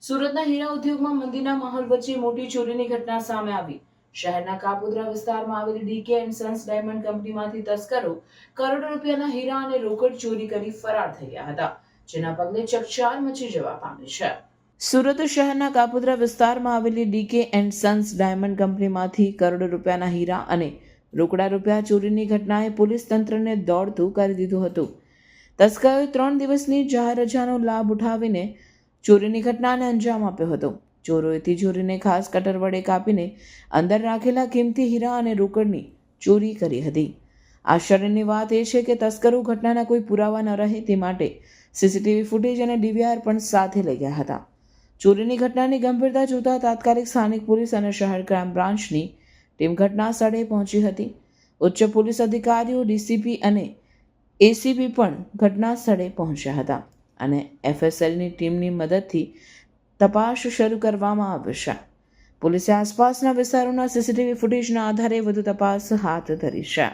સુરતના હીરા ઉદ્યોગમાં મંદીના માહોલ વચ્ચે મોટી ચોરીની ઘટના સામે આવી. શહેરના કાપોદ્રા વિસ્તારમાં આવેલી ડીકે એન્ડ સન્સ ડાયમંડ કંપનીમાંથી તસ્કરો કરોડો રૂપિયાના હીરા અને રોકડ ચોરી કરી ફરાર થઈ ગયા હતા, જેના પગલે ચકચાર મચી જવા પામી છે. સુરત શહેરના કાપોદ્રા વિસ્તારમાં આવેલી ડીકે એન્ડ સન્સ ડાયમંડ કંપનીમાંથી કરોડો રૂપિયાના હીરા અને રોકડા રૂપિયા ચોરીની ઘટનાએ પોલીસ તંત્રને દોડતું કરી દીધું હતું. તસ્કરોએ 3 દિવસની જાહેર રજાનો લાભ ઉઠાવીને ચોરીની ઘટનાને અંજામ આપ્યો હતો. ચોરોએ તિજોરીને ખાસ કટર વડે કાપીને અંદર રાખેલા કિંમતી હીરા અને રોકડની ચોરી કરી હતી. આશ્ચર્યની વાત એ છે કે તસ્કરો ઘટનાના કોઈ પુરાવા ન રહે તે માટે સીસીટીવી ફૂટેજ અને ડીવીઆર પણ સાથે લઈ ગયા હતા. ચોરીની ઘટનાની ગંભીરતા જોતા તાત્કાલિક સ્થાનિક પોલીસ અને શહેર ક્રાઇમ બ્રાન્ચની ટીમ ઘટના સ્થળે પહોંચી હતી. ઉચ્ચ પોલીસ અધિકારીઓ, ડીસીપી અને એસીપી પણ ઘટના સ્થળે પહોંચ્યા હતા અને એફએસએલની ટીમની મદદથી તપાસ શરૂ કરવામાં આવી છે. પોલીસે આસપાસના વિસ્તારોના સીસીટીવી ફૂટેજના આધારે વધુ તપાસ હાથ ધરી છે.